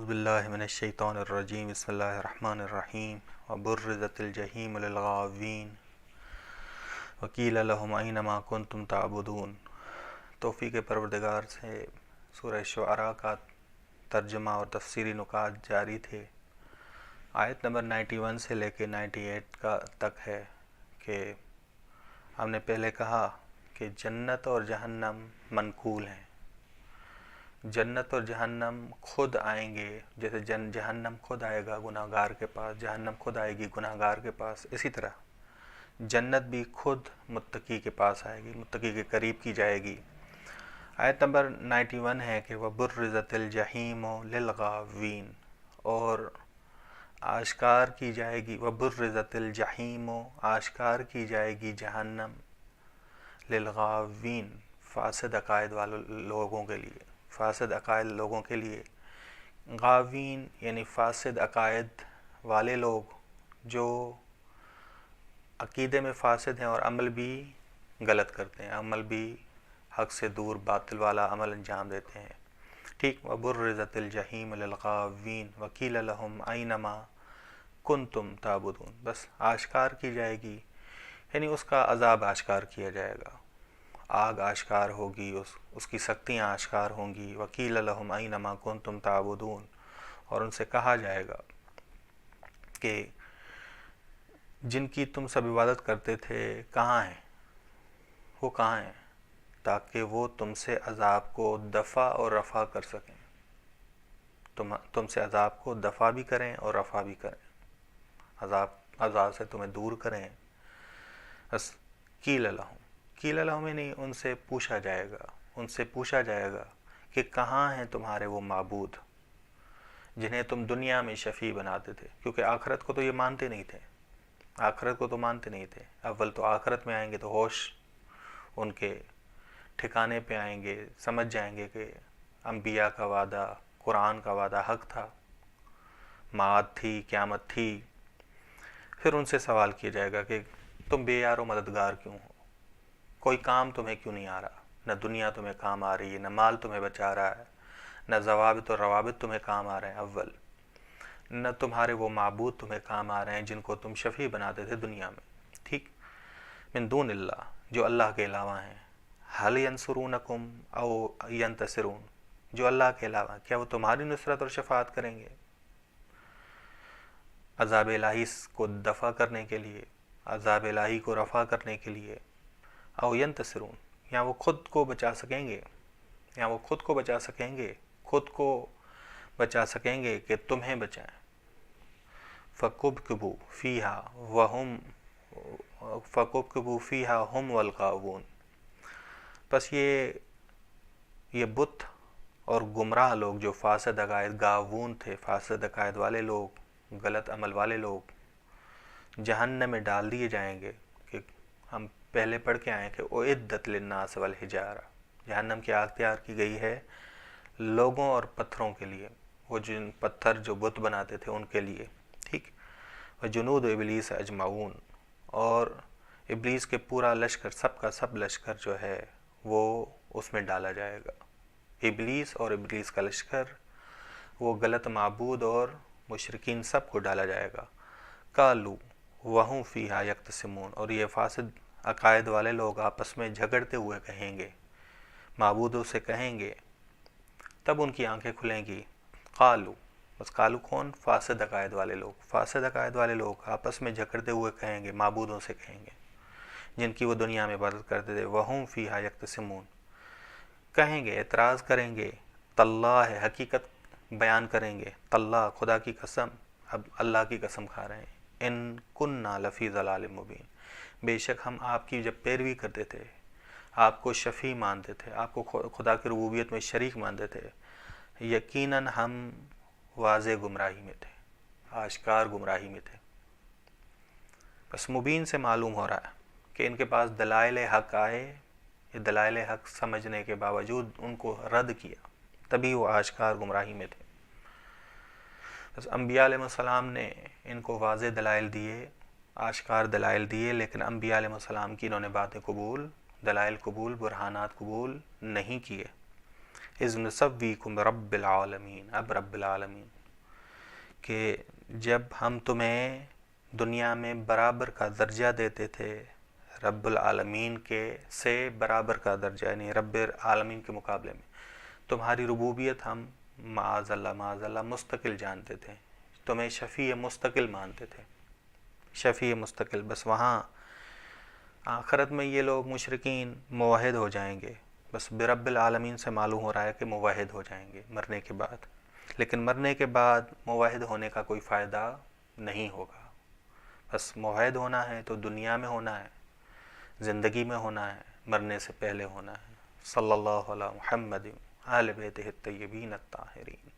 اعوذ باللہ من الشیطان الرجیم بسم اللہ الرحمن الرحیم وبرزت الجحیم للغاوین وقیل لهم این ما کنتم تعبدون۔ توفیق پروردگار سے سورہ شعراء کا ترجمہ اور تفسیری نکات جاری تھے۔ آیت نمبر 91 سے لے کے 98 تک ہے کہ ہم نے پہلے کہا کہ جنت اور جہنم منقول ہیں۔ جنت اور جہنم خود آئیں گے، جیسے جہنم خود آئے گا گناہ گار کے پاس، جہنم خود آئے گی گناہ گار کے پاس، اسی طرح جنت بھی خود متقی کے پاس آئے گی، متقی کے قریب کی جائے گی۔ آیت نمبر 91 ہے کہ وَبُرِّزَتِ الْجَحِیمُ لِلْغَاوِینَ، اور آشکار کی جائے گی، وَبُرِّزَتِ الْجَحِیمُ، آشکار کی جائے گی جہنم، لِلْغَاوِینَ، فاسد عقائد والے لوگوں کے لیے، فاسد عقائد لوگوں کے لیے۔ غاوین یعنی فاسد عقائد والے لوگ جو عقیدے میں فاسد ہیں اور عمل بھی غلط کرتے ہیں، عمل بھی حق سے دور باطل والا عمل انجام دیتے ہیں۔ ٹھیک، وَبُرِّزَتِ الْجَحِیمُ لِلْغَاوِینَ وَقِیلَ لَهُمْ أَیْنَ مَا كُنْتُمْ تَعْبُدُونَ، بس آشکار کی جائے گی، یعنی اس کا عذاب آشکار کیا جائے گا، آگ آشکار ہوگی، اس کی سختیاں آشکار ہوں گی۔ وَقِیلَ لَهُمْ أَیْنَ مَا كُنْتُمْ تَعْبُدُونَ، اور ان سے کہا جائے گا کہ جن کی تم سب عبادت کرتے تھے کہاں ہیں، وہ کہاں ہیں، تاکہ وہ تم سے عذاب کو دفع اور رفع کر سکیں، تم سے عذاب کو دفع بھی کریں اور رفع بھی کریں، عذاب سے تمہیں دور کریں۔ بس قیل لہم، قیل لہم یعنی ان سے پوچھا جائے گا، ان سے پوچھا جائے گا کہ کہاں ہیں تمہارے وہ معبود جنہیں تم دنیا میں شفیع بناتے تھے، کیونکہ آخرت کو تو یہ مانتے نہیں تھے، آخرت کو تو مانتے نہیں تھے۔ اول تو آخرت میں آئیں گے تو ہوش ان کے ٹھکانے پہ آئیں گے، سمجھ جائیں گے کہ انبیاء کا وعدہ، قرآن کا وعدہ حق تھا، معاد تھی، قیامت تھی۔ پھر ان سے سوال کیا جائے گا کہ تم بے یار و مددگار کیوں ہو، کوئی کام تمہیں کیوں نہیں آ رہا، نہ دنیا تمہیں کام آ رہی ہے، نہ مال تمہیں بچا رہا ہے، نہ ضوابط و روابط تمہیں کام آ رہے ہیں اول، نہ تمہارے وہ معبود تمہیں کام آ رہے ہیں جن کو تم شفیع بناتے تھے دنیا میں۔ ٹھیک، من دون اللہ، جو اللہ کے علاوہ ہیں۔ حل ینصرونکم او ینتصرون، جو اللہ کے علاوہ، کیا وہ تمہاری نصرت اور شفاعت کریں گے عذاب الہی کو دفع کرنے کے لیے، عذاب الہی کو رفع کرنے کے لیے؟ او ینتصرون، یا وہ خود کو بچا سکیں گے، یا وہ خود کو بچا سکیں گے، خود کو بچا سکیں گے کہ تمہیں بچائیں۔ فَكُبْكِبُوا فِيهَا وَهُمْ فَكُبْكِبُوا فِيهَا هُمْ وَالْغَاوُونَ، بس یہ بت اور گمراہ لوگ جو فاسد عقائد گاوون تھے، فاسد عقائد والے لوگ، غلط عمل والے لوگ، جہنم میں ڈال دیے جائیں گے۔ کہ ہم پہلے پڑھ کے آئے کہ اعدت للناس والحجارہ، جہنم کی آگ تیار کی گئی ہے لوگوں اور پتھروں کے لیے، وہ جن پتھر جو بت بناتے تھے ان کے لیے۔ ٹھیک، وجنود ابلیس اجمعون، اور ابلیس کے پورا لشکر، سب کا سب لشکر جو ہے وہ اس میں ڈالا جائے گا۔ ابلیس اور ابلیس کا لشکر، وہ غلط معبود اور مشرکین، سب کو ڈالا جائے گا۔ قالوا وہم فیہا یختصمون، اور یہ فاسد عقائد والے لوگ آپس میں جھگڑتے ہوئے کہیں گے، معبودوں سے کہیں گے، تب ان کی آنکھیں کھلیں گی۔ قالو، بس قالو کون؟ فاسد عقائد والے لوگ، فاسد عقائد والے لوگ آپس میں جھگڑتے ہوئے کہیں گے، معبودوں سے کہیں گے جن کی وہ دنیا میں عبادت کرتے تھے، وہم فیہا یختصمون، کہیں گے، اعتراض کریں گے، تاللہ، حقیقت بیان کریں گے، تاللہ، خدا کی قسم، اب اللہ کی قسم کھا رہے ہیں، ان کننا لفی ضلال مبین، بے شک ہم آپ کی جب پیروی کرتے تھے، آپ کو شفیع مانتے تھے، آپ کو خدا کی ربوبیت میں شریک مانتے تھے، یقیناً ہم واضح گمراہی میں تھے، آشکار گمراہی میں تھے۔ بس مبین سے معلوم ہو رہا ہے کہ ان کے پاس دلائل حق آئے، یہ دلائل حق سمجھنے کے باوجود ان کو رد کیا، تبھی وہ آشکار گمراہی میں تھے۔ بس انبیاء علیہ السلام نے ان کو واضح دلائل دیے، آشکار دلائل دیے، لیکن انبیاء علیہ السلام کی انہوں نے باتیں قبول، دلائل قبول، برہانات قبول نہیں کیے۔ اذ نسویکم رب العالمین، اب رب العالمین، کہ جب ہم تمہیں دنیا میں برابر کا درجہ دیتے تھے، رب العالمین کے سے برابر کا درجہ، یعنی رب العالمین کے مقابلے میں تمہاری ربوبیت ہم معاذ اللہ مستقل جانتے تھے، تمہیں شفیع مستقل مانتے تھے، شفیع مستقل۔ بس وہاں آخرت میں یہ لوگ مشرکین موحد ہو جائیں گے، بس برب العالمین سے معلوم ہو رہا ہے کہ موحد ہو جائیں گے مرنے کے بعد، لیکن مرنے کے بعد موحد ہونے کا کوئی فائدہ نہیں ہوگا۔ بس موحد ہونا ہے تو دنیا میں ہونا ہے، زندگی میں ہونا ہے، مرنے سے پہلے ہونا ہے۔ صلی اللہ علی محمد آل بیتہ الطیبین الطاہرین۔